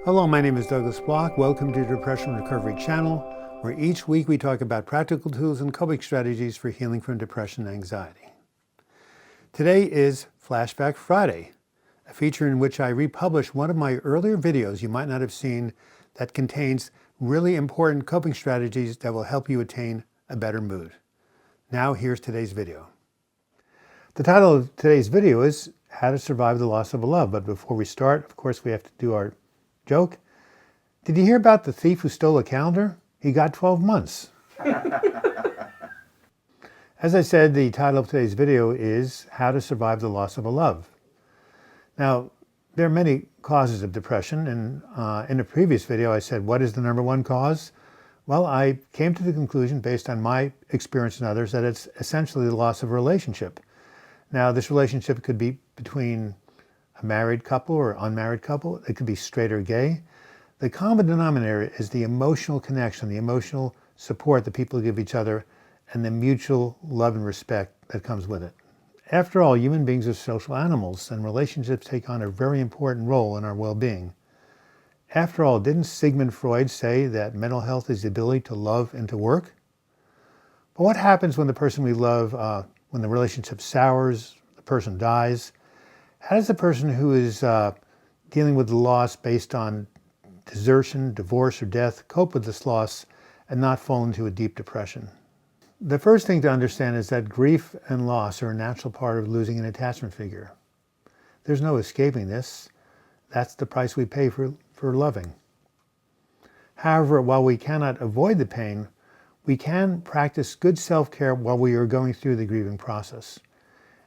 Hello, my name is Douglas Bloch. Welcome to the Depression Recovery Channel, where each week we talk about practical tools and coping strategies for healing from depression and anxiety. Today is Flashback Friday, a feature in which I republish one of my earlier videos you might not have seen that contains really important coping strategies that will help you attain a better mood. Now here's today's video. The title of today's video is How to Survive the Loss of a Love. But before we start, of course, we have to do our joke. Did you hear about the thief who stole a calendar? He got 12 months. As I said, the title of today's video is How to Survive the Loss of a Love. Now, there are many causes of depression, and in a previous video I said, what is the number one cause? Well, I came to the conclusion, based on my experience and others, that it's essentially the loss of a relationship. Now, this relationship could be between a married couple or unmarried couple. It could be straight or gay. The common denominator is the emotional connection, the emotional support that people give each other, and the mutual love and respect that comes with it. After all, human beings are social animals, and relationships take on a very important role in our well-being. After all, didn't Sigmund Freud say that mental health is the ability to love and to work? But what happens when the person we love, when the relationship sours, the person dies? How does the person who is dealing with the loss based on desertion, divorce, or death cope with this loss and not fall into a deep depression? The first thing to understand is that grief and loss are a natural part of losing an attachment figure. There's no escaping this. That's the price we pay for loving. However, while we cannot avoid the pain, we can practice good self-care while we are going through the grieving process.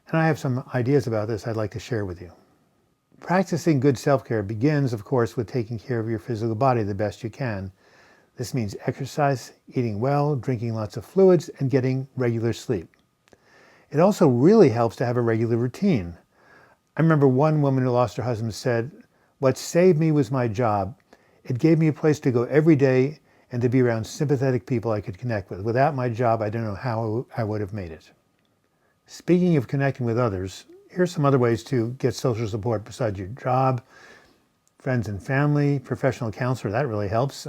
And I have some ideas about this I'd like to share with you. Practicing good self-care begins, of course, with taking care of your physical body the best you can. This means exercise, eating well, drinking lots of fluids, and getting regular sleep. It also really helps to have a regular routine. I remember one woman who lost her husband said, "What saved me was my job. It gave me a place to go every day and to be around sympathetic people I could connect with. Without my job, I don't know how I would have made it." Speaking of connecting with others, here's some other ways to get social support besides your job, friends and family, professional counselor, that really helps,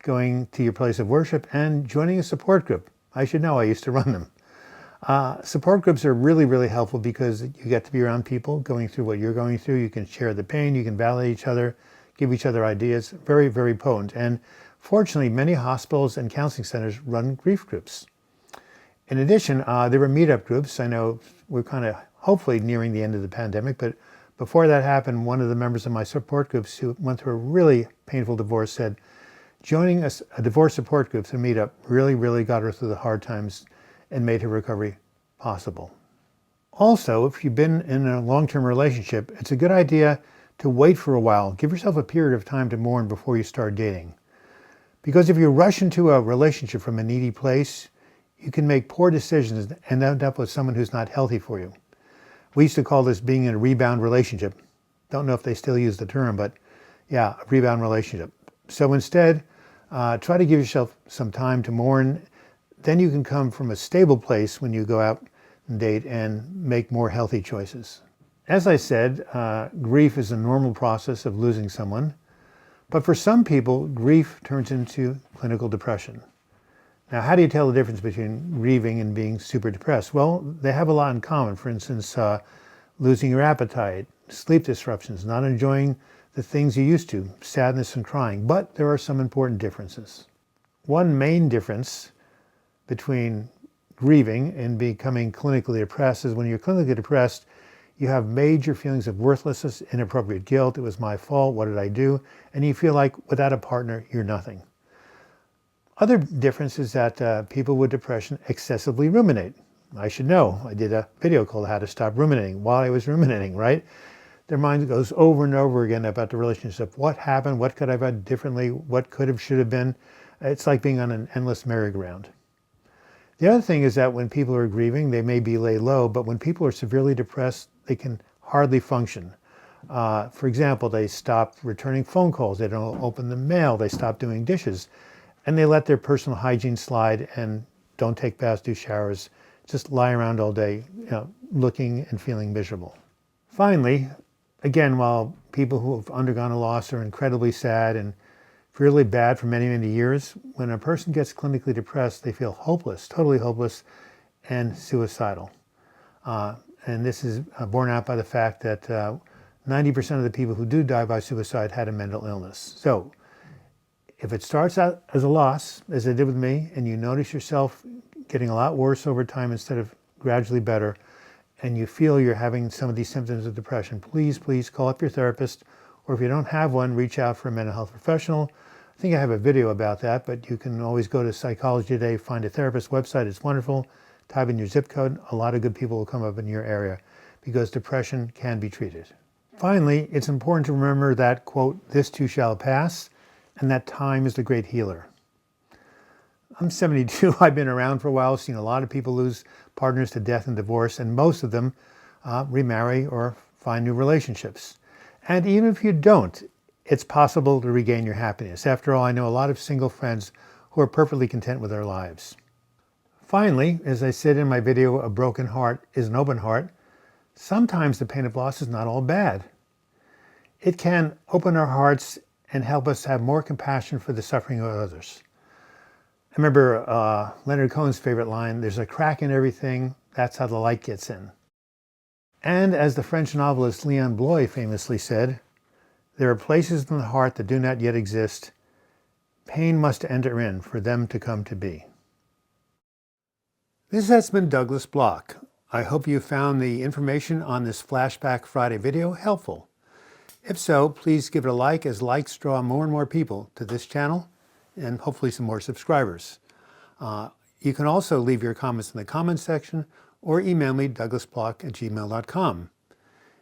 going to your place of worship, and joining a support group. I should know, I used to run them. Support groups are really, really helpful because you get to be around people going through what you're going through. You can share the pain, you can validate each other, give each other ideas. Very, very potent. And fortunately, many hospitals and counseling centers run grief groups. In addition, there were meetup groups. I know we're kind of hopefully nearing the end of the pandemic, but before that happened, one of the members of my support groups who went through a really painful divorce said, joining a divorce support group to meet up really, really got her through the hard times and made her recovery possible. Also, if you've been in a long-term relationship, it's a good idea to wait for a while. Give yourself a period of time to mourn before you start dating. Because if you rush into a relationship from a needy place, you can make poor decisions and end up with someone who's not healthy for you. We used to call this being in a rebound relationship. Don't know if they still use the term, but yeah, a rebound relationship. So instead, try to give yourself some time to mourn. Then you can come from a stable place when you go out and date and make more healthy choices. As I said, grief is a normal process of losing someone. But for some people, grief turns into clinical depression. Now, how do you tell the difference between grieving and being super depressed? Well, they have a lot in common. For instance, losing your appetite, sleep disruptions, not enjoying the things you used to, sadness and crying. But there are some important differences. One main difference between grieving and becoming clinically depressed is when you're clinically depressed, you have major feelings of worthlessness, inappropriate guilt. It was my fault. What did I do? And you feel like without a partner, you're nothing. Other difference is that people with depression excessively ruminate. I should know. I did a video called How to Stop Ruminating while I was ruminating, right? Their mind goes over and over again about the relationship. What happened? What could I have done differently? What could have, should have been? It's like being on an endless merry-go-round. The other thing is that when people are grieving, they may be laid low, but when people are severely depressed, they can hardly function. For example, they stop returning phone calls. They don't open the mail. They stop doing dishes. And they let their personal hygiene slide and don't take baths, do showers, just lie around all day, looking and feeling miserable. Finally, again, while people who have undergone a loss are incredibly sad and really bad for many, many years. When a person gets clinically depressed, they feel hopeless, totally hopeless, and suicidal. And this is borne out by the fact that 90% of the people who do die by suicide had a mental illness. So if it starts out as a loss, as it did with me, and you notice yourself getting a lot worse over time instead of gradually better, and you feel you're having some of these symptoms of depression, please call up your therapist, or if you don't have one, reach out for a mental health professional. I think I have a video about that, but you can always go to Psychology Today, find a therapist website. It's wonderful. Type in your zip code. A lot of good people will come up in your area because depression can be treated. Finally, it's important to remember that, quote, "this too shall pass," and that time is the great healer. I'm 72. I've been around for a while, seen a lot of people lose partners to death and divorce, and most of them remarry or find new relationships. And even if you don't, it's possible to regain your happiness. After all, I know a lot of single friends who are perfectly content with their lives. Finally, as I said in my video, "A broken heart is an open heart," sometimes the pain of loss is not all bad. It can open our hearts and help us have more compassion for the suffering of others. I remember Leonard Cohen's favorite line, "There's a crack in everything, that's how the light gets in." And as the French novelist Leon Bloy famously said, "There are places in the heart that do not yet exist. Pain must enter in for them to come to be." This has been Douglas Bloch. I hope you found the information on this Flashback Friday video helpful. If so, please give it a like, as likes draw more and more people to this channel and hopefully some more subscribers. You can also leave your comments in the comments section or email me, douglasbloch@gmail.com.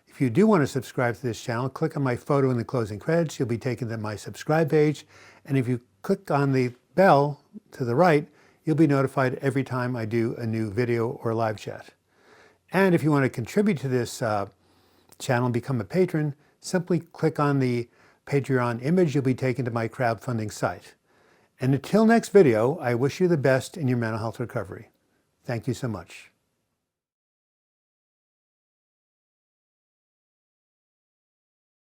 If you do want to subscribe to this channel, click on my photo in the closing credits. You'll be taken to my subscribe page. And if you click on the bell to the right, you'll be notified every time I do a new video or live chat. And if you want to contribute to this channel and become a patron, simply click on the Patreon image. You'll be taken to my crowdfunding site. And until next video, I wish you the best in your mental health recovery. Thank you so much.